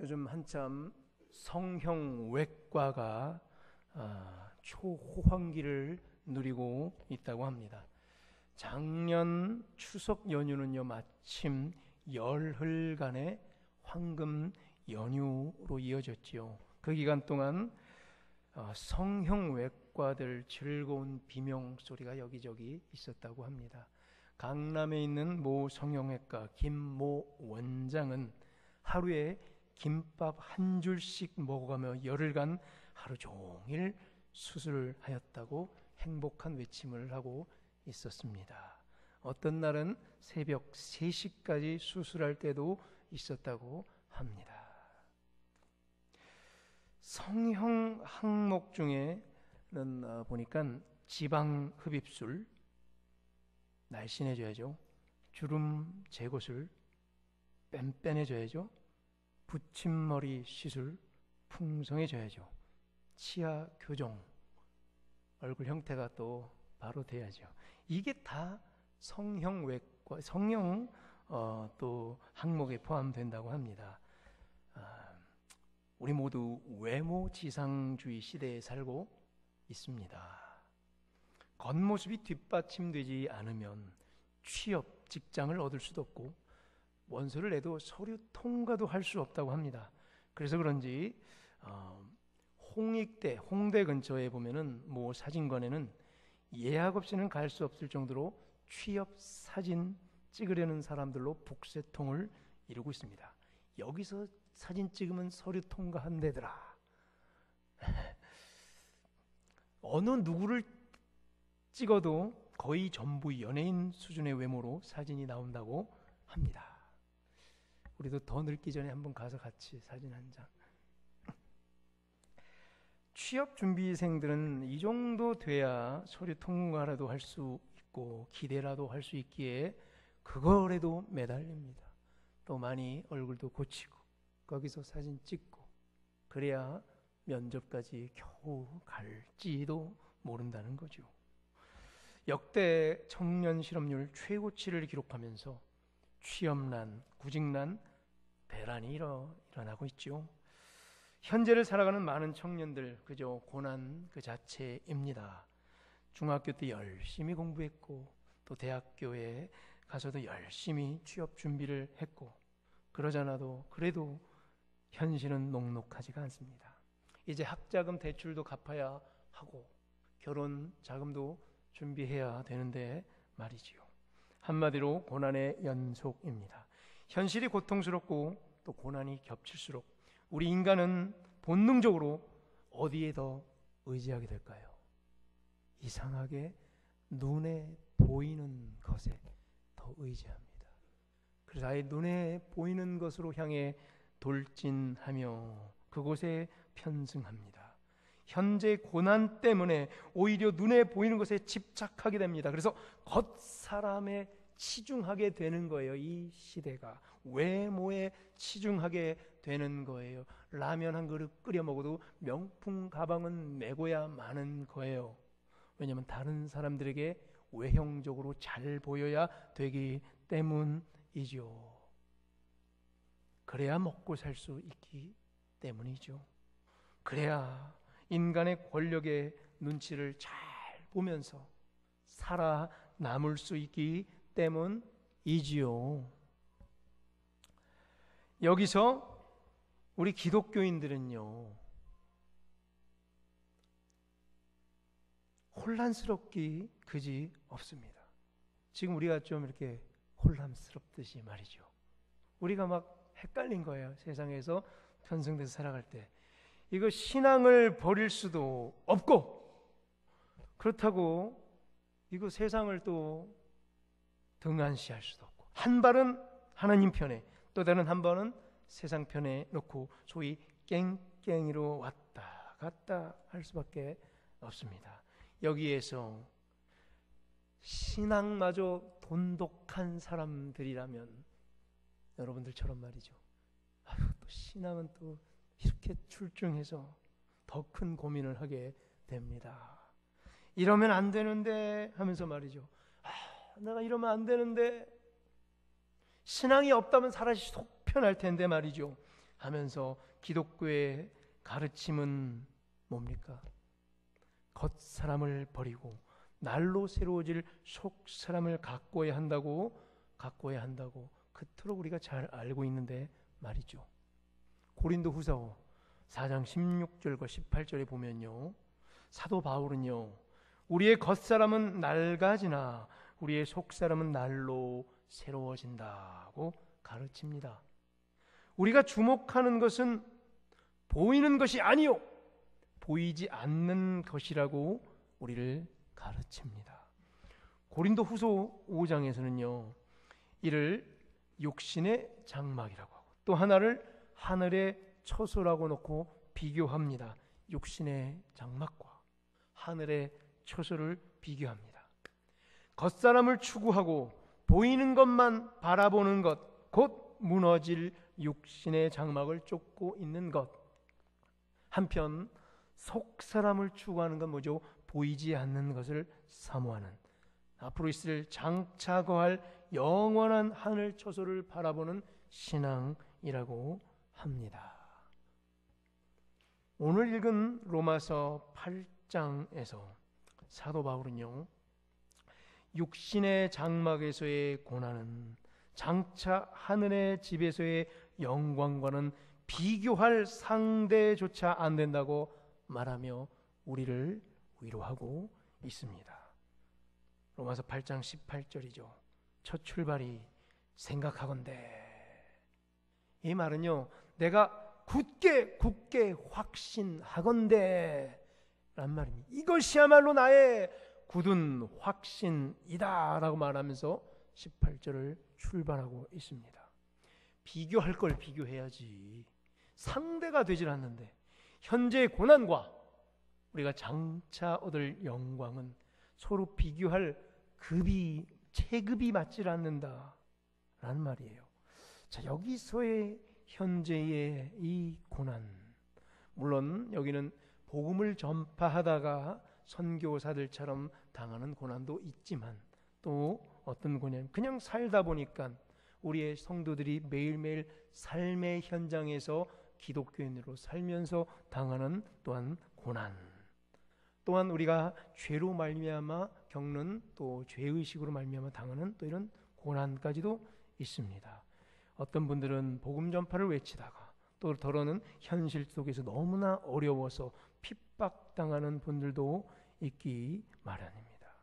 요즘 한참 성형외과가 초호황기를 누리고 있다고 합니다. 작년 추석 연휴는요, 마침 열흘간의 황금 연휴로 이어졌지요. 그 기간 동안 성형외과들 즐거운 비명 소리가 여기저기 있었다고 합니다. 강남에 있는 모 성형외과 김모 원장은 하루에 김밥 한 줄씩 먹어가며 열흘간 하루 종일 수술을 하였다고 행복한 외침을 하고 있었습니다. 어떤 날은 새벽 3시까지 수술할 때도 있었다고 합니다. 성형 항목 중에는 보니까 지방 흡입술, 날씬해져야죠. 주름 제거술, 뺀뺀해져야죠. 붙임머리 시술, 풍성해져야죠. 치아 교정, 얼굴 형태가 또 바로 돼야죠. 이게 다 성형외과, 성형 또 항목에 포함된다고 합니다. 우리 모두 외모 지상주의 시대에 살고 있습니다. 겉모습이 뒷받침되지 않으면 취업, 직장을 얻을 수도 없고 원서를 내도 서류 통과도 할 수 없다고 합니다. 그래서 그런지 홍익대, 홍대 근처에 보면은 뭐 사진관에는 예약 없이는 갈 수 없을 정도로 취업 사진 찍으려는 사람들로 북새통을 이루고 있습니다. 여기서 사진 찍으면 서류 통과한대더라. 어느 누구를 찍어도 거의 전부 연예인 수준의 외모로 사진이 나온다고 합니다. 우리도 더 늙기 전에 한번 가서 같이 사진 한 장. 취업 준비생들은 이 정도 돼야 서류 통과라도 할 수 있고 기대라도 할 수 있기에 그거라도 매달립니다. 또 많이 얼굴도 고치고 거기서 사진 찍고 그래야 면접까지 겨우 갈지도 모른다는 거죠. 역대 청년 실업률 최고치를 기록하면서 취업난, 구직난, 대란이 일어나고 있죠. 현재를 살아가는 많은 청년들 그저 고난 그 자체입니다. 중학교 때 열심히 공부했고 또 대학교에 가서도 열심히 취업 준비를 했고 그러잖아도 그래도 현실은 녹록하지가 않습니다. 이제 학자금 대출도 갚아야 하고 결혼 자금도 준비해야 되는데 말이지요. 한마디로 고난의 연속입니다. 현실이 고통스럽고 또 고난이 겹칠수록 우리 인간은 본능적으로 어디에 더 의지하게 될까요? 이상하게 눈에 보이는 것에 더 의지합니다. 그래서 아예 눈에 보이는 것으로 향해 돌진하며 그곳에 편승합니다. 현재 고난 때문에 오히려 눈에 보이는 것에 집착하게 됩니다. 그래서 겉사람에 치중하게 되는 거예요. 이 시대가 외모에 치중하게 되는 거예요. 라면 한 그릇 끓여 먹어도 명품 가방은 메고야 마는 거예요. 왜냐하면 다른 사람들에게 외형적으로 잘 보여야 되기 때문이죠. 그래야 먹고 살 수 있기 때문이죠. 그래야 인간의 권력의 눈치를 잘 보면서 살아남을 수 있기 때문이지요. 여기서 우리 기독교인들은요, 혼란스럽기 그지 없습니다. 지금 우리가 좀 이렇게 혼란스럽듯이 말이죠. 우리가 막 헷갈린 거예요. 세상에서 편승돼서 살아갈 때. 이거 신앙을 버릴 수도 없고 그렇다고 이거 세상을 또 등한시할 수도 없고 한 발은 하나님 편에 또 다른 한 발은 세상 편에 놓고 소위 깽깽이로 왔다 갔다 할 수밖에 없습니다. 여기에서 신앙마저 돈독한 사람들이라면 여러분들처럼 말이죠. 또 신앙은 또 이렇게 출중해서 더 큰 고민을 하게 됩니다. 이러면 안 되는데 하면서 말이죠. 내가 이러면 안 되는데 신앙이 없다면 사람이 속 편할 텐데 말이죠. 하면서 기독교의 가르침은 뭡니까? 겉사람을 버리고 날로 새로워질 속사람을 가꿔야 한다고 그토록 우리가 잘 알고 있는데 말이죠. 고린도후서 4장 16절과 18절에 보면요, 사도 바울은요, 우리의 겉사람은 낡아지나 우리의 속사람은 날로 새로워진다고 가르칩니다. 우리가 주목하는 것은 보이는 것이 아니요 보이지 않는 것이라고 우리를 가르칩니다. 고린도후서 5장에서는요 이를 육신의 장막이라고 하고 또 하나를 하늘의 처소라고 놓고 비교합니다. 육신의 장막과 하늘의 처소를 비교합니다. 겉사람을 추구하고 보이는 것만 바라보는 것, 곧 무너질 육신의 장막을 쫓고 있는 것. 한편 속사람을 추구하는 건 뭐죠? 보이지 않는 것을 사모하는, 앞으로 있을 장차 거할 영원한 하늘 처소를 바라보는 신앙이라고 합니다. 오늘 읽은 로마서 8장에서 사도 바울은요, 육신의 장막에서의 고난은 장차 하늘의 집에서의 영광과는 비교할 상대조차 안 된다고 말하며 우리를 위로하고 있습니다. 로마서 8장 18절이죠. 첫 출발이 생각하건대. 이 말은요, 내가 굳게 확신하건대 란 말입니다. 이것이야말로 나의 굳은 확신이다 라고 말하면서 18절을 출발하고 있습니다. 비교할 걸 비교해야지. 상대가 되질 않는데 현재의 고난과 우리가 장차 얻을 영광은 서로 비교할 체급이 맞질 않는다 라는 말이에요. 자, 여기서의 현재의 이 고난, 물론 여기는 복음을 전파하다가 선교사들처럼 당하는 고난도 있지만 또 어떤 고난, 그냥 살다 보니까 우리의 성도들이 매일매일 삶의 현장에서 기독교인으로 살면서 당하는 또한 고난, 또한 우리가 죄로 말미암아 겪는 또 죄의식으로 말미암아 당하는 또 이런 고난까지도 있습니다. 어떤 분들은 복음 전파를 외치다가 또 더러는 현실 속에서 너무나 어려워서 핍박당하는 분들도 있기 마련입니다.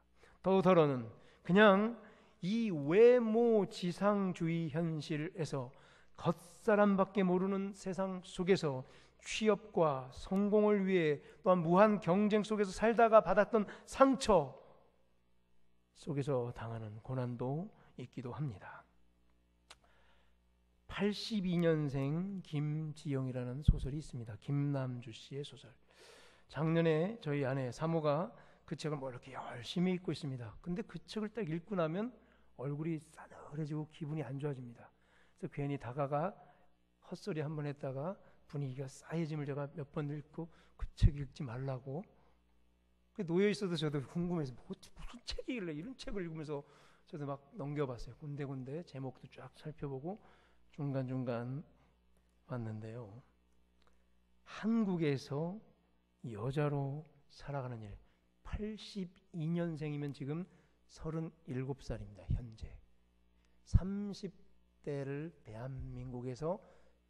또 더러는 그냥 이 외모 지상주의 현실에서 겉사람밖에 모르는 세상 속에서 취업과 성공을 위해 또한 무한 경쟁 속에서 살다가 받았던 상처 속에서 당하는 고난도 있기도 합니다. 82년생 김지영이라는 소설이 있습니다. 김남주 씨의 소설. 작년에 저희 아내 사모가 그 책을 뭐 이렇게 열심히 읽고 있습니다. 근데 그 책을 딱 읽고 나면 얼굴이 싸늘해지고 기분이 안 좋아집니다. 그래서 괜히 다가가 헛소리 한번 했다가 분위기가 싸해짐을 제가 몇 번 읽고 그 책 읽지 말라고. 놓여 있어도 저도 궁금해서 무슨 책이길래 이런 책을 읽으면서 저도 막 넘겨봤어요. 군데군데 제목도 쫙 살펴보고 중간중간 봤는데요. 한국에서 여자로 살아가는 일, 82년생이면 지금 37살입니다. 현재 30대를 대한민국에서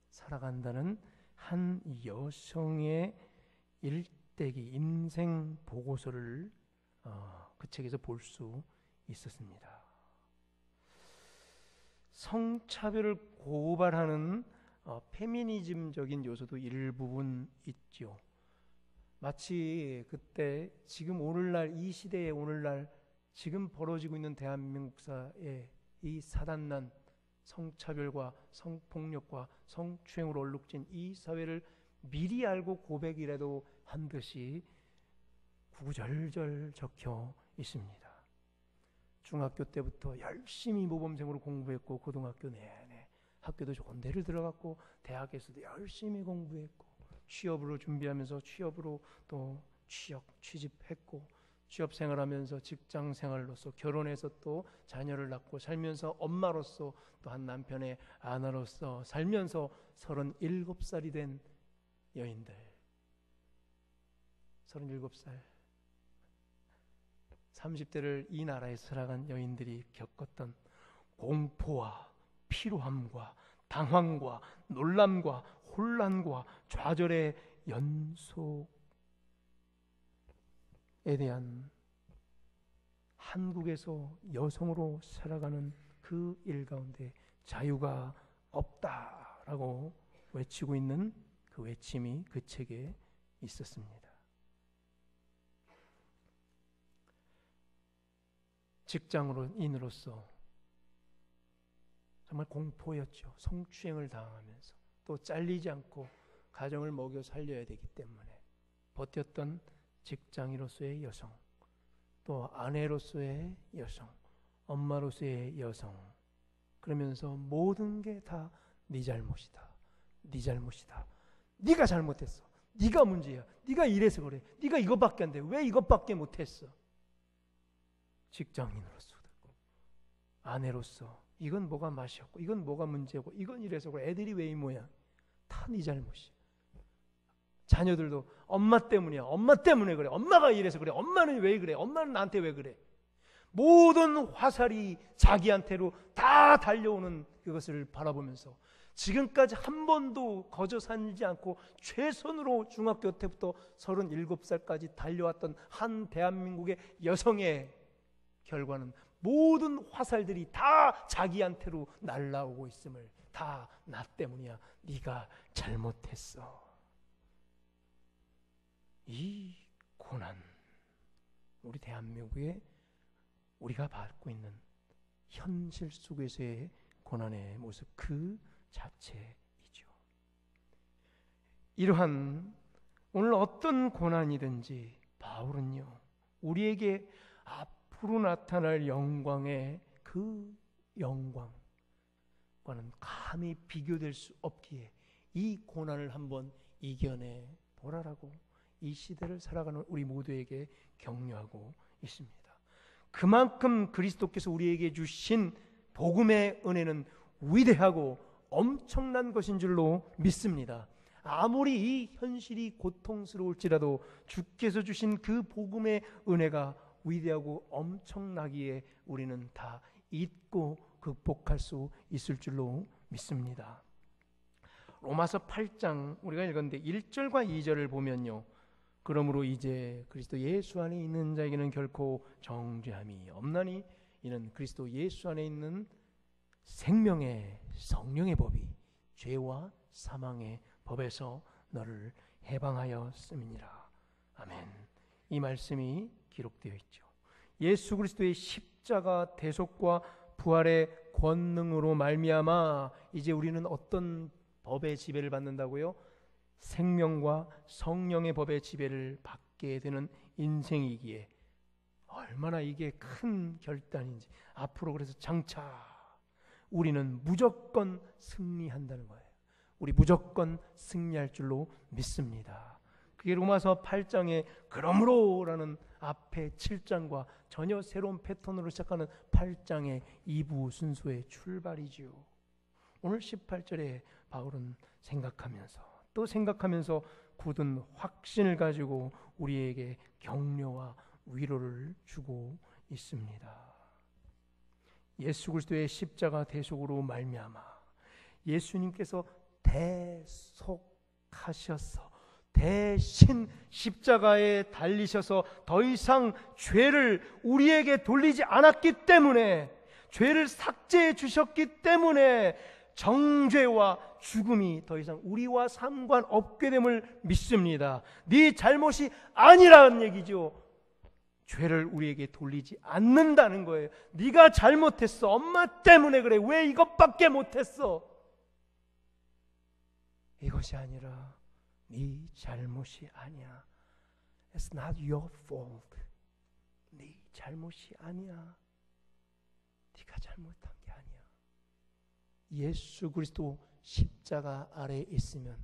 살아간다는 한 여성의 일대기 인생 보고서를 그 책에서 볼 수 있었습니다. 성차별을 고발하는 페미니즘적인 요소도 일부분 있죠. 마치 그때 지금 오늘날 이 시대의 오늘날 지금 벌어지고 있는 대한민국사의 이 사단난 성차별과 성폭력과 성추행으로 얼룩진 이 사회를 미리 알고 고백이라도 한 듯이 구구절절 적혀 있습니다. 중학교 때부터 열심히 모범생으로 공부했고 고등학교 내내 학교도 좋은 데를 들어갔고 대학에서도 열심히 공부했고 취업으로 준비하면서 취업으로 또 취직했고 취업 생활하면서 직장 생활로서 결혼해서 또 자녀를 낳고 살면서 엄마로서 또 한 남편의 아내로서 살면서 37살이 된 여인들, 37살 30대를 이 나라에 살아간 여인들이 겪었던 공포와 피로함과 당황과 놀람과 혼란과 좌절의 연속에 대한 한국에서 여성으로 살아가는 그 일 가운데 자유가 없다라고 외치고 있는 그 외침이 그 책에 있었습니다. 직장인으로서 정말 공포였죠. 성추행을 당하면서 또 잘리지 않고 가정을 먹여 살려야 되기 때문에 버텼던 직장인으로서의 여성, 또 아내로서의 여성, 엄마로서의 여성, 그러면서 모든 게 다 네 잘못이다, 네 잘못이다, 네가 잘못했어, 네가 문제야, 네가 이래서 그래, 네가 이것밖에 안 돼, 왜 이것밖에 못했어. 직장인으로서, 아내로서 이건 뭐가 맛이었고, 이건 뭐가 문제고, 이건 이래서 그래, 애들이 왜 이 모양, 다 네 잘못이야. 자녀들도 엄마 때문이야, 엄마 때문에 그래, 엄마가 이래서 그래, 엄마는 왜 그래, 엄마는 나한테 왜 그래. 모든 화살이 자기한테로 다 달려오는 그것을 바라보면서 지금까지 한 번도 거저 살지 않고 최선으로 중학교 때부터 37살까지 달려왔던 한 대한민국의 여성의 결과는 모든 화살들이 다 자기한테로 날아오고 있음을, 다 나 때문이야, 네가 잘못했어. 이 고난, 우리 대한민국에 우리가 받고 있는 현실 속에서의 고난의 모습 그 자체이죠. 이러한 오늘 어떤 고난이든지 바울은요, 우리에게 앞으로 나타날 영광의 그 영광과는 감히 비교될 수 없기에 이 고난을 한번 이겨내 보라라고 이 시대를 살아가는 우리 모두에게 격려하고 있습니다. 그만큼 그리스도께서 우리에게 주신 복음의 은혜는 위대하고 엄청난 것인 줄로 믿습니다. 아무리 이 현실이 고통스러울지라도 주께서 주신 그 복음의 은혜가 위대하고 엄청나기에 우리는 다 잊고 극복할 수 있을 줄로 믿습니다. 로마서 8장 우리가 읽었는데 1절과 2절을 보면요, 그러므로 이제 그리스도 예수 안에 있는 자에게는 결코 정죄함이 없나니 이는 그리스도 예수 안에 있는 생명의 성령의 법이 죄와 사망의 법에서 너를 해방하였음이니라. 아멘. 이 말씀이 기록되어 있죠. 예수 그리스도의 십자가 대속과 부활의 권능으로 말미암아 이제 우리는 어떤 법의 지배를 받는다고요? 생명과 성령의 법의 지배를 받게 되는 인생이기에 얼마나 이게 큰 결단인지, 앞으로 그래서 장차 우리는 무조건 승리한다는 거예요. 우리 무조건 승리할 줄로 믿습니다. 그게 로마서 8장의 그러므로라는 앞에 7장과 전혀 새로운 패턴으로 시작하는 8장의 2부 순서의 출발이지요. 오늘 18절에 바울은 생각하면서 굳은 확신을 가지고 우리에게 격려와 위로를 주고 있습니다. 예수 그리스도의 십자가 대속으로 말미암아 예수님께서 대속하셔서 대신 십자가에 달리셔서 더 이상 죄를 우리에게 돌리지 않았기 때문에, 죄를 삭제해 주셨기 때문에 정죄와 죽음이 더 이상 우리와 상관없게 됨을 믿습니다. 네 잘못이 아니라는 얘기죠. 죄를 우리에게 돌리지 않는다는 거예요. 네가 잘못했어, 엄마 때문에 그래, 왜 이것밖에 못했어, 이것이 아니라 네 잘못이 아니야. It's not your fault. 네 잘못이 아니야. 네가 잘못한 게 아니야. 예수 그리스도 십자가 아래에 있으면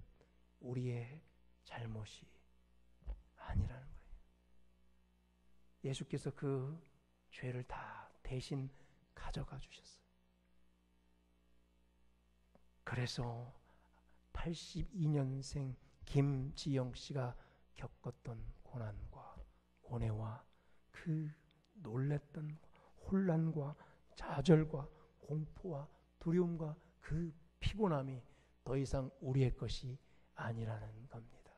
우리의 잘못이 아니라는 거예요. 예수께서 그 죄를 다 대신 가져가 주셨어요. 그래서 82년생 김지영 씨가 겪었던 고난과 고뇌와 그 놀랬던 혼란과 좌절과 공포와 두려움과 그 피곤함이 더 이상 우리의 것이 아니라는 겁니다.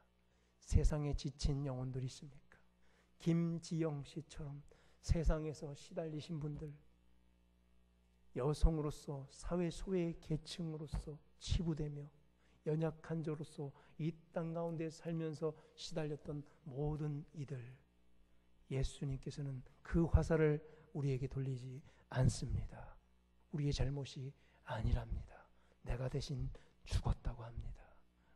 세상에 지친 영혼들이 있습니까? 김지영 씨처럼 세상에서 시달리신 분들, 여성으로서 사회 소외 계층으로서 치부되며 연약한 자로서 이 땅 가운데 살면서 시달렸던 모든 이들, 예수님께서는 그 화살을 우리에게 돌리지 않습니다. 우리의 잘못이 아니랍니다. 내가 대신 죽었다고 합니다.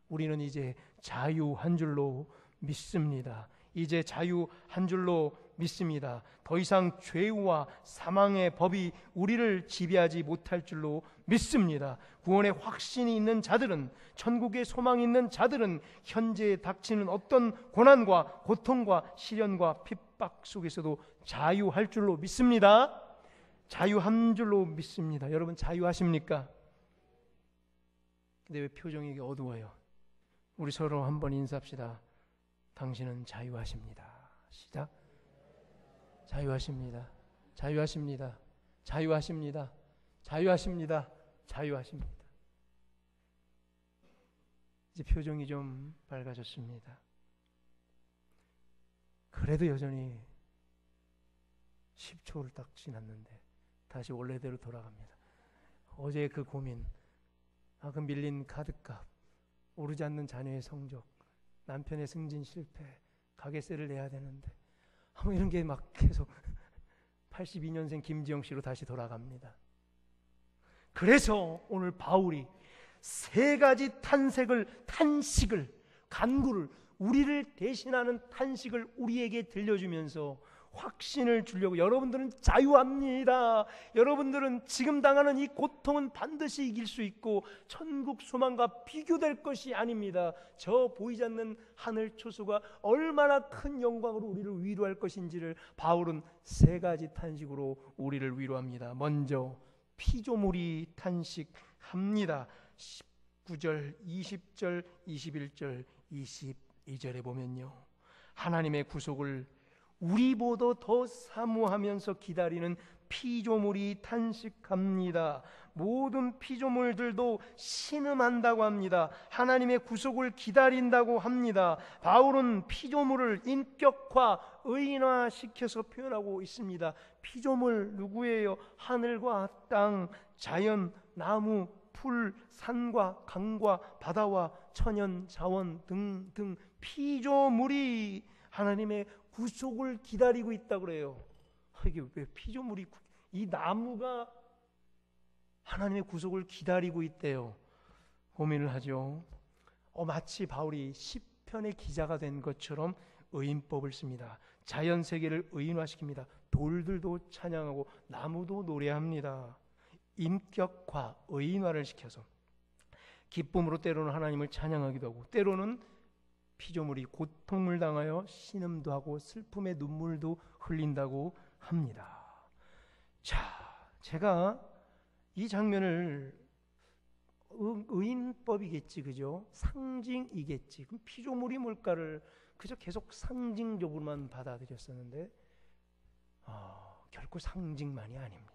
우리는 이제 자유한 줄로 믿습니다. 이제 자유한 줄로 믿습니다. 더 이상 죄와 사망의 법이 우리를 지배하지 못할 줄로 믿습니다. 구원의 확신이 있는 자들은, 천국의 소망이 있는 자들은 현재 닥치는 어떤 고난과 고통과 시련과 핍박 속에서도 자유할 줄로 믿습니다. 자유한 줄로 믿습니다. 여러분 자유하십니까? 근데 왜 표정이 이게 어두워요? 우리 서로 한번 인사합시다. 당신은 자유하십니다. 시작. 자유하십니다. 자유하십니다. 자유하십니다. 자유하십니다. 자유하십니다. 이제 표정이 좀 밝아졌습니다. 그래도 여전히 10초를 딱 지났는데 다시 원래대로 돌아갑니다. 어제 그 고민, 그 밀린 카드값, 오르지 않는 자녀의 성적, 남편의 승진 실패, 가게세를 내야 되는데 이런 게 막 계속 82년생 김지영 씨로 다시 돌아갑니다. 그래서 오늘 바울이 세 가지 탄식을, 간구를, 우리를 대신하는 탄식을 우리에게 들려주면서 확신을 주려고, 여러분들은 자유합니다. 여러분들은 지금 당하는 이 고통은 반드시 이길 수 있고 천국 소망과 비교될 것이 아닙니다. 저 보이지 않는 하늘 초소가 얼마나 큰 영광으로 우리를 위로할 것인지를 바울은 세 가지 탄식으로 우리를 위로합니다. 먼저 피조물이 탄식합니다. 19절, 20절, 21절, 22절에 보면요, 하나님의 구속을 우리보다 더 사모하면서 기다리는 피조물이 탄식합니다. 모든 피조물들도 신음한다고 합니다. 하나님의 구속을 기다린다고 합니다. 바울은 피조물을 인격화, 의인화시켜서 표현하고 있습니다. 피조물 누구예요? 하늘과 땅, 자연, 나무, 풀, 산과 강과 바다와 천연 자원 등등 피조물이 하나님의 구속을 기다리고 있다고 그래요. 이게 왜 피조물이, 이 나무가 하나님의 구속을 기다리고 있대요. 고민을 하죠. 마치 바울이 시편의 기자가 된 것처럼 의인법을 씁니다. 자연 세계를 의인화시킵니다. 돌들도 찬양하고 나무도 노래합니다. 인격화, 의인화를 시켜서 기쁨으로 때로는 하나님을 찬양하기도 하고, 때로는 피조물이 고통을 당하여 신음도 하고 슬픔의 눈물도 흘린다고 합니다. 자, 제가 이 장면을 의인법이겠지, 그죠? 상징이겠지. 그럼 피조물이 뭘까를 그저 계속 상징적으로만 받아들였었는데 결코 상징만이 아닙니다.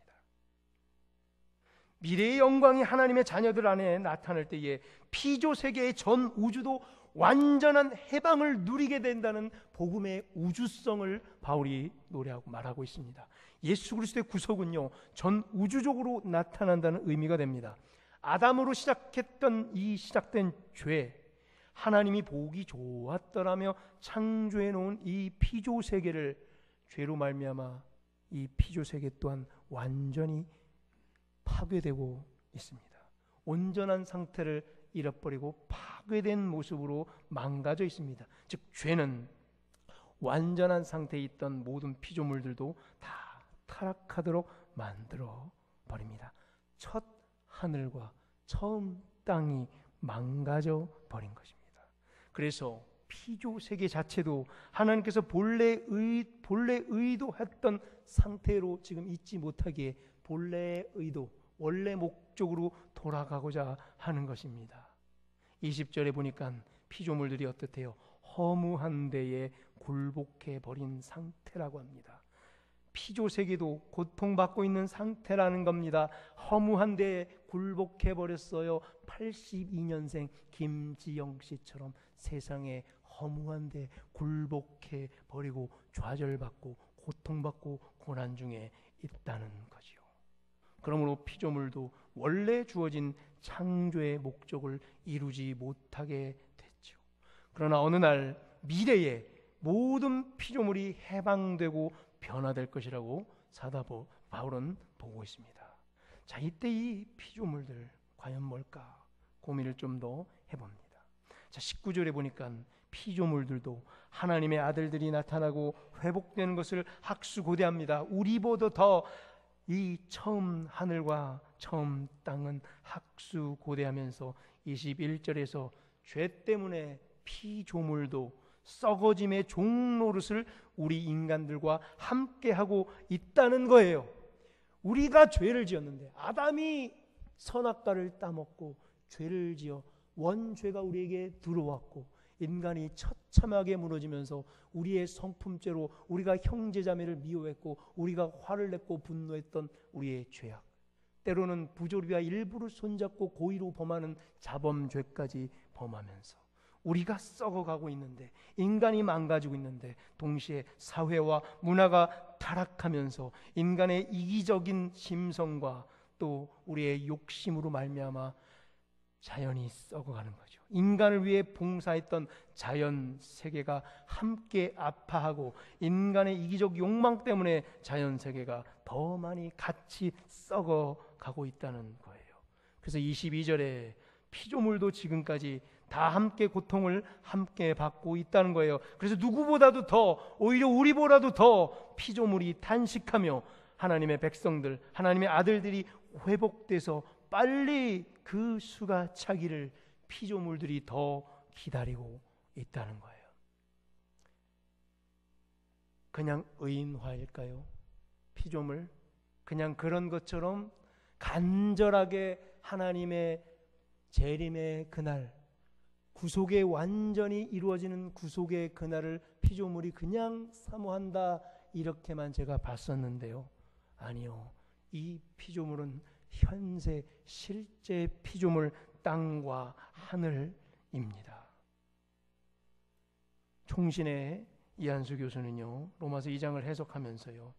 미래의 영광이 하나님의 자녀들 안에 나타날 때에 피조세계의 전 우주도 완전한 해방을 누리게 된다는 복음의 우주성을 바울이 노래하고 말하고 있습니다. 예수 그리스도의 구속은요, 전 우주적으로 나타난다는 의미가 됩니다. 아담으로 시작했던 이 시작된 죄, 하나님이 보기 좋았더라며 창조해 놓은 이 피조 세계를 죄로 말미암아 이 피조 세계 또한 완전히 파괴되고 있습니다. 온전한 상태를 잃어버리고 파괴된 모습으로 망가져 있습니다. 즉 죄는 완전한 상태에 있던 모든 피조물들도 다 타락하도록 만들어 버립니다. 첫 하늘과 처음 땅이 망가져 버린 것입니다. 그래서 피조 세계 자체도 하나님께서 본래 의도했던 상태로 지금 있지 못하기에 본래의 의도, 원래 목적으로 돌아가고자 하는 것입니다. 20절에 보니까 피조물들이 어떻대요? 허무한 데에 굴복해 버린 상태라고 합니다. 피조 세계도 고통받고 있는 상태라는 겁니다. 허무한 데에 굴복해 버렸어요. 82년생 김지영 씨처럼 세상에 허무한 데 굴복해 버리고 좌절받고 고통받고 고난 중에 있다는 거지요. 그러므로 피조물도 원래 주어진 창조의 목적을 이루지 못하게 됐죠. 그러나 어느 날 미래에 모든 피조물이 해방되고 변화될 것이라고 사도 바울은 보고 있습니다. 자, 이때 이 피조물들 과연 뭘까 고민을 좀 더 해봅니다. 자, 19절에 보니까 피조물들도 하나님의 아들들이 나타나고 회복되는 것을 학수고대합니다. 우리보다 더 이 처음 하늘과 처음 땅은 학수고대하면서 21절에서 죄 때문에 피조물도 썩어짐의 종노릇을 우리 인간들과 함께하고 있다는 거예요. 우리가 죄를 지었는데 아담이 선악과를 따먹고 죄를 지어 원죄가 우리에게 들어왔고 인간이 처참하게 무너지면서 우리의 성품죄로 우리가 형제자매를 미워했고 우리가 화를 냈고 분노했던 우리의 죄악, 때로는 부조리와 일부를 손잡고 고의로 범하는 자범죄까지 범하면서 우리가 썩어가고 있는데, 인간이 망가지고 있는데 동시에 사회와 문화가 타락하면서 인간의 이기적인 심성과 또 우리의 욕심으로 말미암아 자연이 썩어가는 거죠. 인간을 위해 봉사했던 자연 세계가 함께 아파하고 인간의 이기적 욕망 때문에 자연 세계가 더 많이 같이 썩어가고 있다는 거예요. 그래서 22절에 피조물도 지금까지 다 함께 고통을 함께 받고 있다는 거예요. 그래서 누구보다도 더, 오히려 우리보다도 더 피조물이 탄식하며 하나님의 백성들, 하나님의 아들들이 회복돼서 빨리 그 수가 차기를 피조물들이 더 기다리고 있다는 거예요. 그냥 의인화일까요? 피조물? 그냥 그런 것처럼 간절하게 하나님의 재림의 그날, 구속의 완전히 이루어지는 구속의 그날을 피조물이 그냥 사모한다, 이렇게만 제가 봤었는데요. 아니요. 이 피조물은 현세 실제 피조물 땅과 하늘입니다. 총신의 이한수 교수는요, 로마서 2장을 해석하면서요,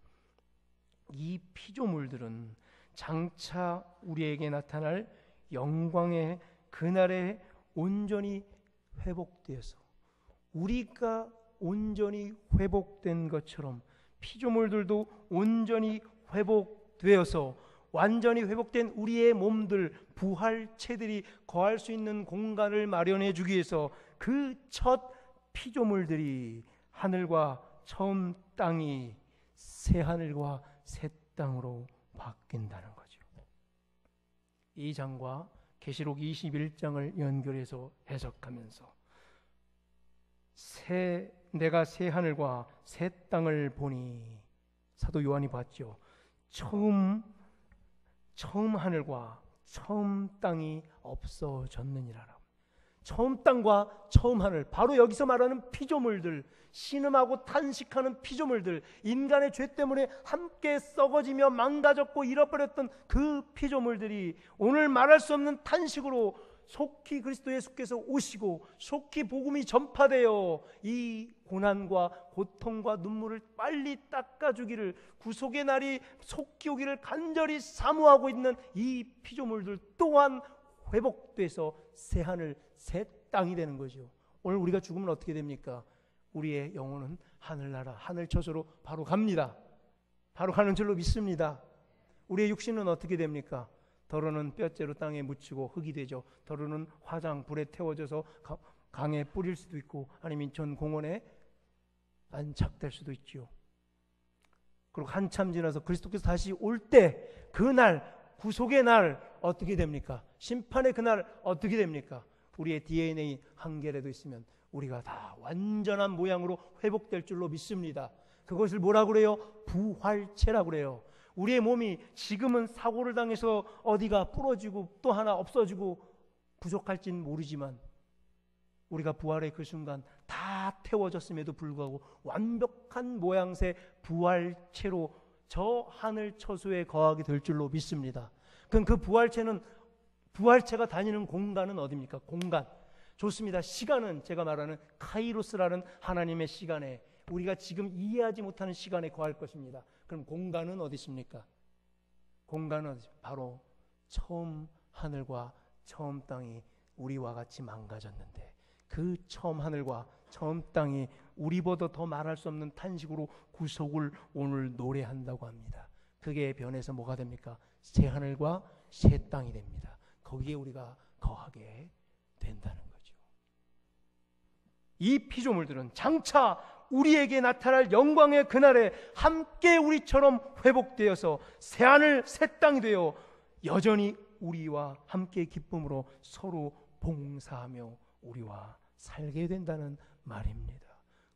이 피조물들은 장차 우리에게 나타날 영광의 그날에 온전히 회복되어서 우리가 온전히 회복된 것처럼 피조물들도 온전히 회복되어서 완전히 회복된 우리의 몸들, 부활체들이 거할 수 있는 공간을 마련해 주기 위해서 그 첫 피조물들이 하늘과 처음 땅이 새 하늘과 새 땅으로 바뀐다는 거죠. 이 장과 계시록 21장을 연결해서 해석하면서 내가 새 하늘과 새 땅을 보니, 사도 요한이 봤죠. 처음 하늘과 처음 땅이 없어졌느니라. 처음 땅과 처음 하늘, 바로 여기서 말하는 피조물들, 신음하고 탄식하는 피조물들, 인간의 죄 때문에 함께 썩어지며 망가졌고 잃어버렸던 그 피조물들이 오늘 말할 수 없는 탄식으로 속히 그리스도 예수께서 오시고 속히 복음이 전파되어 이 고난과 고통과 눈물을 빨리 닦아주기를, 구속의 날이 속히 오기를 간절히 사모하고 있는 이 피조물들 또한 회복돼서 새 하늘 새 땅이 되는 거죠. 오늘 우리가 죽으면 어떻게 됩니까? 우리의 영혼은 하늘나라 하늘처소로 바로 갑니다. 바로 가는 줄로 믿습니다. 우리의 육신은 어떻게 됩니까? 더러는 뼈째로 땅에 묻히고 흙이 되죠. 더러는 화장 불에 태워져서 강에 뿌릴 수도 있고 아니면 전 공원에 안착될 수도 있지요. 그리고 한참 지나서 그리스도께서 다시 올 때, 그날 구속의 날 어떻게 됩니까? 심판의 그날 어떻게 됩니까? 우리의 DNA 한 개라도 있으면 우리가 다 완전한 모양으로 회복될 줄로 믿습니다. 그것을 뭐라고 그래요? 부활체라고 그래요. 우리의 몸이 지금은 사고를 당해서 어디가 부러지고 또 하나 없어지고 부족할지는 모르지만 우리가 부활의 그 순간 다 태워졌음에도 불구하고 완벽한 모양새 부활체로 저 하늘 처소에 거하게 될 줄로 믿습니다. 그럼 그 부활체가 다니는 공간은 어디입니까? 공간. 좋습니다. 시간은 제가 말하는 카이로스라는 하나님의 시간에, 우리가 지금 이해하지 못하는 시간에 거할 것입니다. 그럼 공간은 어디 있습니까? 공간은 어디? 바로 처음 하늘과 처음 땅이 우리와 같이 망가졌는데 그 처음 하늘과 처음 땅이 우리보다 더 말할 수 없는 탄식으로 구속을 오늘 노래한다고 합니다. 그게 변해서 뭐가 됩니까? 새 하늘과 새 땅이 됩니다. 거기에 우리가 거하게 된다는 거죠. 이 피조물들은 장차 우리에게 나타날 영광의 그날에 함께 우리처럼 회복되어서 새 하늘 새 땅이 되어 여전히 우리와 함께 기쁨으로 서로 봉사하며 우리와 살게 된다는 말입니다.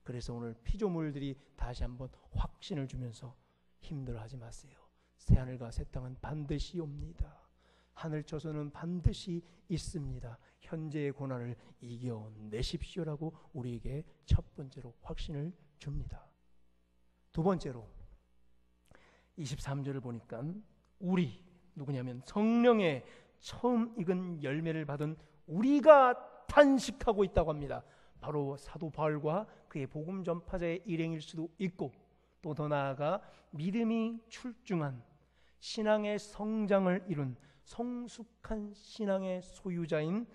그래서 오늘 피조물들이 다시 한번 확신을 주면서 힘들어하지 마세요. 새 하늘과 새 땅은 반드시 옵니다. 하늘 처소는 반드시 있습니다. 현재의 고난을 이겨내십시오라고 우리에게 첫 번째로 확신을 줍니다. 두 번째로 23절을 보니까 우리 누구냐면 성령의 처음 익은 열매를 받은 우리가 탄식하고 있다고 합니다. 바로 사도 바울과 그의 복음 전파자의 일행일 수도 있고 또 더 나아가 믿음이 출중한 신앙의 성장을 이룬 성숙한 신앙의 소유자인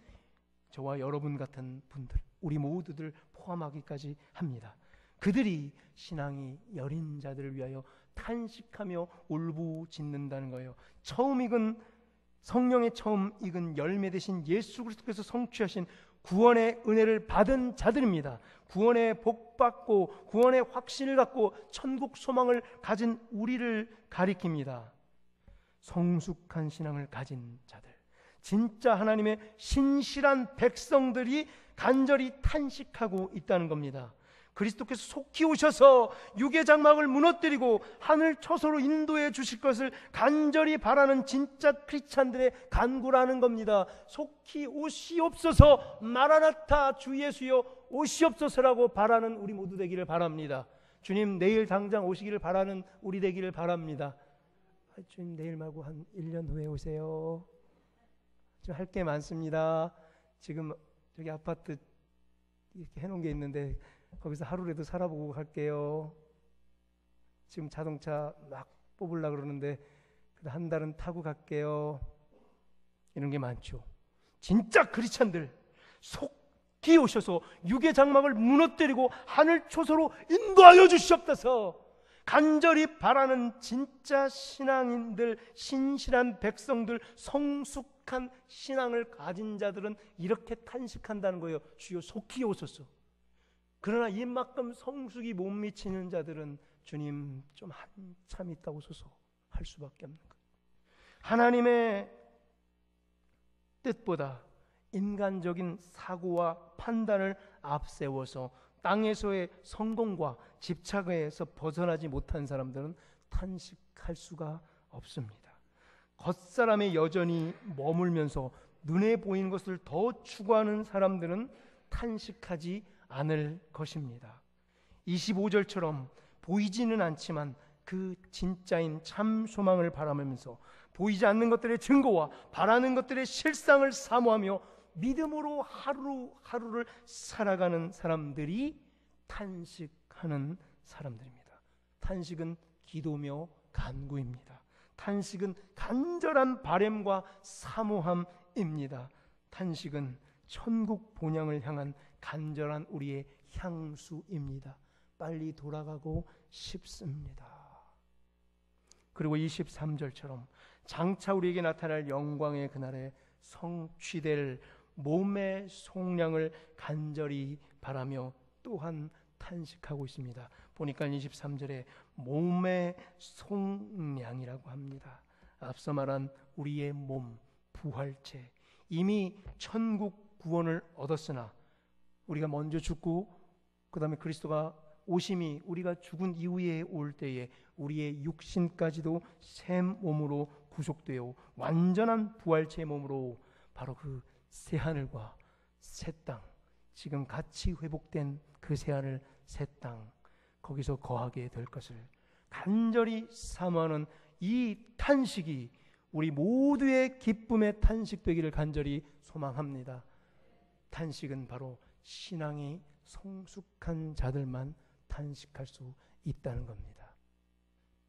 저와 여러분 같은 분들, 우리 모두들 포함하기까지 합니다. 그들이 신앙이 여린 자들을 위하여 탄식하며 울부짖는다는 거예요. 성령의 처음 익은 열매 되신 예수 그리스도께서 성취하신 구원의 은혜를 받은 자들입니다. 구원의 복 받고 구원의 확신을 갖고 천국 소망을 가진 우리를 가리킵니다. 성숙한 신앙을 가진 자들, 진짜 하나님의 신실한 백성들이 간절히 탄식하고 있다는 겁니다. 그리스도께서 속히 오셔서 육의 장막을 무너뜨리고 하늘 처소로 인도해 주실 것을 간절히 바라는 진짜 크리스찬들의 간구라는 겁니다. 속히 오시옵소서, 마라나타 주 예수여 오시옵소서라고 바라는 우리 모두 되기를 바랍니다. 주님 내일 당장 오시기를 바라는 우리 되기를 바랍니다. 주님 내일 말고 한 1년 후에 오세요. 좀 할 게 많습니다. 지금 저기 아파트 이렇게 해놓은 게 있는데 거기서 하루라도 살아보고 갈게요. 지금 자동차 막 뽑으려고 그러는데 한 달은 타고 갈게요. 이런 게 많죠. 진짜 크리스찬들 속히 오셔서 육의 장막을 무너뜨리고 하늘 초소로 인도하여 주시옵소서 간절히 바라는 진짜 신앙인들, 신실한 백성들, 성숙한 신앙을 가진 자들은 이렇게 탄식한다는 거예요. 주여 속히 오소서. 그러나 이만큼 성숙이 못 미치는 자들은 주님 좀 한참 있다 오소서 할 수밖에 없는 거예요. 하나님의 뜻보다 인간적인 사고와 판단을 앞세워서 땅에서의 성공과 집착에서 벗어나지 못한 사람들은 탄식할 수가 없습니다. 겉사람에 여전히 머물면서 눈에 보이는 것을 더 추구하는 사람들은 탄식하지 않을 것입니다. 25절처럼 보이지는 않지만 그 진짜인 참 소망을 바라면서 보이지 않는 것들의 증거와 바라는 것들의 실상을 사모하며 믿음으로 하루하루를 살아가는 사람들이 탄식하는 사람들입니다. 탄식은 기도며 간구입니다. 탄식은 간절한 바램과 사모함입니다. 탄식은 천국 본향을 향한 간절한 우리의 향수입니다. 빨리 돌아가고 싶습니다. 그리고 23절처럼 장차 우리에게 나타날 영광의 그날에 성취될 몸의 속량을 간절히 바라며 또한 탄식하고 있습니다. 보니까 23절에 몸의 속량이라고 합니다. 앞서 말한 우리의 몸, 부활체, 이미 천국 구원을 얻었으나 우리가 먼저 죽고 그 다음에 그리스도가 오심이 우리가 죽은 이후에 올 때에 우리의 육신까지도 새 몸으로 구속되어 완전한 부활체의 몸으로 바로 그 새하늘과 새 땅, 지금 같이 회복된 그 새하늘 새 땅, 거기서 거하게 될 것을 간절히 사모하는 이 탄식이 우리 모두의 기쁨의 탄식 되기를 간절히 소망합니다. 탄식은 바로 신앙이 성숙한 자들만 탄식할 수 있다는 겁니다.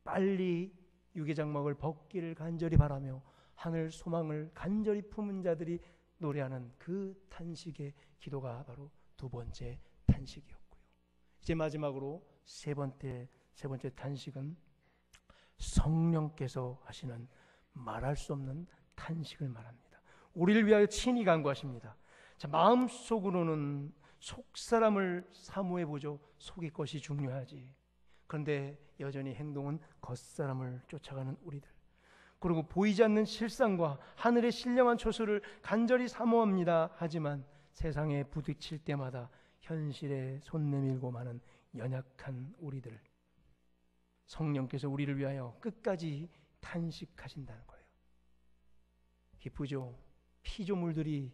빨리 유계장막을 벗기를 간절히 바라며 하늘 소망을 간절히 품은 자들이 노래하는 그 탄식의 기도가 바로 두 번째 탄식이었고요. 이제 마지막으로 세 번째 탄식은 성령께서 하시는 말할 수 없는 탄식을 말합니다. 우리를 위하여 친히 간구하십니다. 자, 마음속으로는 속사람을 사모해 보죠. 속의 것이 중요하지. 그런데 여전히 행동은 겉사람을 쫓아가는 우리들. 그리고 보이지 않는 실상과 하늘의 신령한 초소를 간절히 사모합니다. 하지만 세상에 부딪힐 때마다 현실에 손 내밀고 마는 연약한 우리들. 성령께서 우리를 위하여 끝까지 탄식하신다는 거예요. 기쁘죠? 피조물들이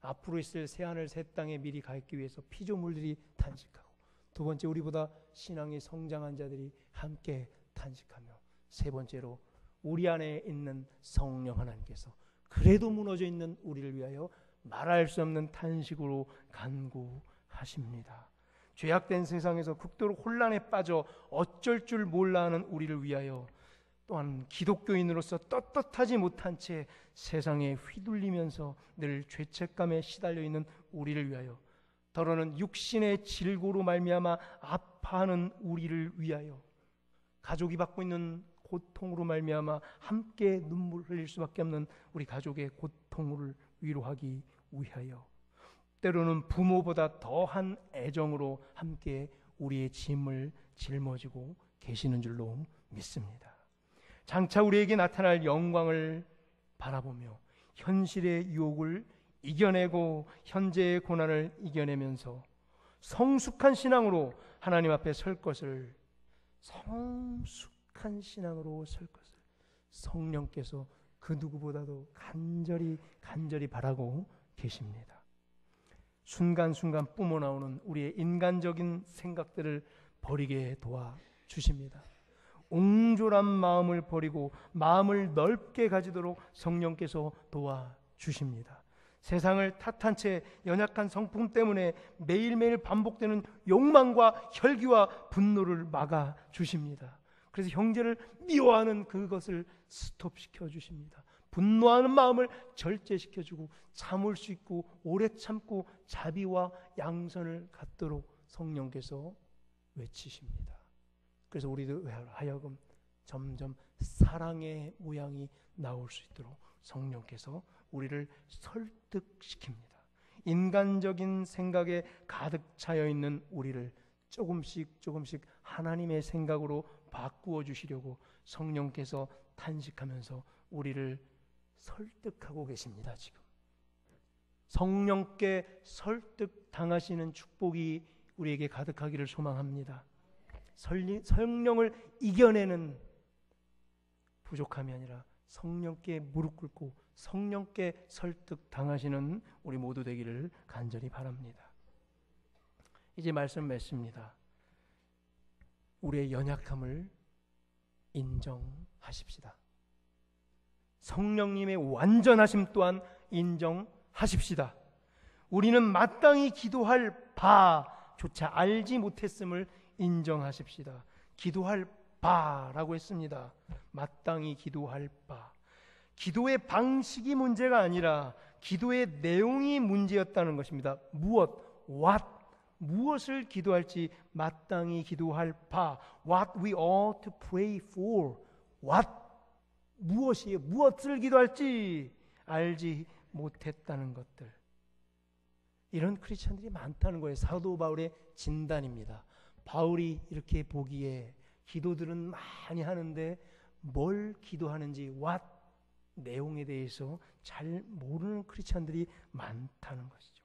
앞으로 있을 새하늘 새 땅에 미리 가 있기 위해서 피조물들이 탄식하고, 두 번째 우리보다 신앙이 성장한 자들이 함께 탄식하며, 세 번째로 우리 안에 있는 성령 하나님께서 그래도 무너져 있는 우리를 위하여 말할 수 없는 탄식으로 간구하십니다. 죄악된 세상에서 극도로 혼란에 빠져 어쩔 줄 몰라 하는 우리를 위하여, 또한 기독교인으로서 떳떳하지 못한 채 세상에 휘둘리면서 늘 죄책감에 시달려 있는 우리를 위하여, 더러는 육신의 질고로 말미암아 아파하는 우리를 위하여, 가족이 받고 있는 고통으로 말미암아 함께 눈물 흘릴 수밖에 없는 우리 가족의 고통을 위로하기 위하여, 때로는 부모보다 더한 애정으로 함께 우리의 짐을 짊어지고 계시는 줄로 믿습니다. 장차 우리에게 나타날 영광을 바라보며 현실의 유혹을 이겨내고 현재의 고난을 이겨내면서 성숙한 신앙으로 하나님 앞에 설 것을, 성숙한 신앙으로 설 것을 성령께서 그 누구보다도 간절히 바라고 계십니다. 순간순간 뿜어나오는 우리의 인간적인 생각들을 버리게 도와주십니다. 옹졸한 마음을 버리고 마음을 넓게 가지도록 성령께서 도와주십니다. 세상을 탓한 채 연약한 성품 때문에 매일매일 반복되는 욕망과 혈기와 분노를 막아주십니다. 그래서 형제를 미워하는 그것을 스톱시켜 주십니다. 분노하는 마음을 절제시켜주고 참을 수 있고 오래 참고 자비와 양선을 갖도록 성령께서 외치십니다. 그래서 우리들 하여금 점점 사랑의 모양이 나올 수 있도록 성령께서 우리를 설득시킵니다. 인간적인 생각에 가득 차여 있는 우리를 조금씩 하나님의 생각으로 바꾸어 주시려고 성령께서 탄식하면서 우리를 설득하고 계십니다. 지금 성령께 설득당하시는 축복이 우리에게 가득하기를 소망합니다. 성령을 이겨내는 부족함이 아니라 성령께 무릎 꿇고 성령께 설득당하시는 우리 모두 되기를 간절히 바랍니다. 이제 말씀 맺습니다. 우리의 연약함을 인정하십시다. 성령님의 완전하심 또한 인정하십시다. 우리는 마땅히 기도할 바조차 알지 못했음을 인정하십시다. 기도할 바라고 했습니다. 마땅히 기도할 바. 기도의 방식이 문제가 아니라 기도의 내용이 문제였다는 것입니다. 무엇을 기도할지 마땅히 기도할 바. What we ought to pray for. 무엇이에요? 무엇을 기도할지 알지 못했다는 것들. 이런 크리스천들이 많다는 거예요. 사도 바울의 진단입니다. 바울이 이렇게 보기에 기도들은 많이 하는데 뭘 기도하는지 내용에 대해서 잘 모르는 크리스천들이 많다는 것이죠.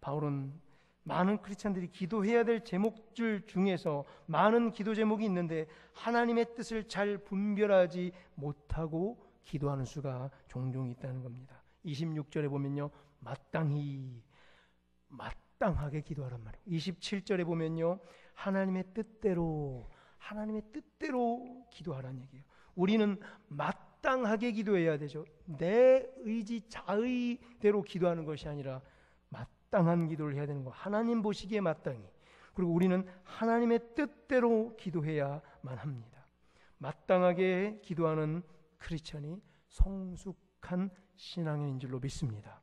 바울은 많은 크리스찬들이 기도해야 될 제목들 중에서 많은 기도 제목이 있는데 하나님의 뜻을 잘 분별하지 못하고 기도하는 수가 종종 있다는 겁니다. 26절에 보면요, 마땅하게 기도하란 말이에요. 27절에 보면요, 하나님의 뜻대로 기도하라는 얘기예요. 우리는 마땅하게 기도해야 되죠. 내 의지 자의대로 기도하는 것이 아니라 마땅한 기도를 해야 되는 거. 하나님 보시기에 마땅히. 그리고 우리는 하나님의 뜻대로 기도해야만 합니다. 마땅하게 기도하는 크리스천이 성숙한 신앙인인 줄로 믿습니다.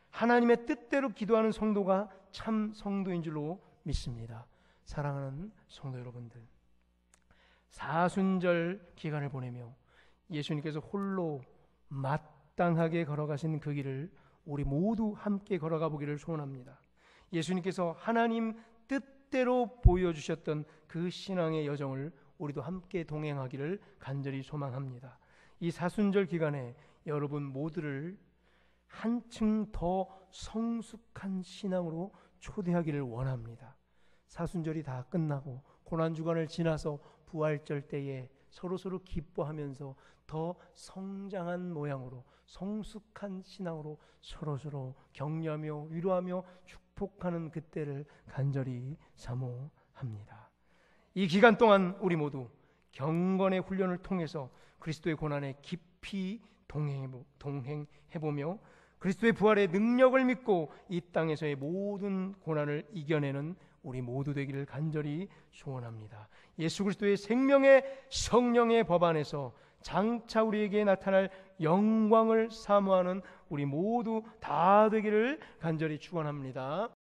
하나님의 뜻대로 기도하는 성도가 참 성도인 줄로 믿습니다. 사랑하는 성도 여러분들, 사순절 기간을 보내며 예수님께서 홀로 마땅하게 걸어가신 그 길을 우리 모두 함께 걸어가 보기를 소원합니다. 예수님께서 하나님 뜻대로 보여주셨던 그 신앙의 여정을 우리도 함께 동행하기를 간절히 소망합니다. 이 사순절 기간에 여러분 모두를 한층 더 성숙한 신앙으로 초대하기를 원합니다. 사순절이 다 끝나고 고난주간을 지나서 부활절 때에 서로 기뻐하면서 더 성장한 모양으로 성숙한 신앙으로 서로 격려하며 위로하며 축복하는 그때를 간절히 사모합니다. 이 기간 동안 우리 모두 경건의 훈련을 통해서 그리스도의 고난에 깊이 동행해보며 그리스도의 부활의 능력을 믿고 이 땅에서의 모든 고난을 이겨내는 우리 모두 되기를 간절히 소원합니다. 예수 그리스도의 생명의 성령의 법 안에서 장차 우리에게 나타날 영광을 사모하는 우리 모두 다 되기를 간절히 축원합니다.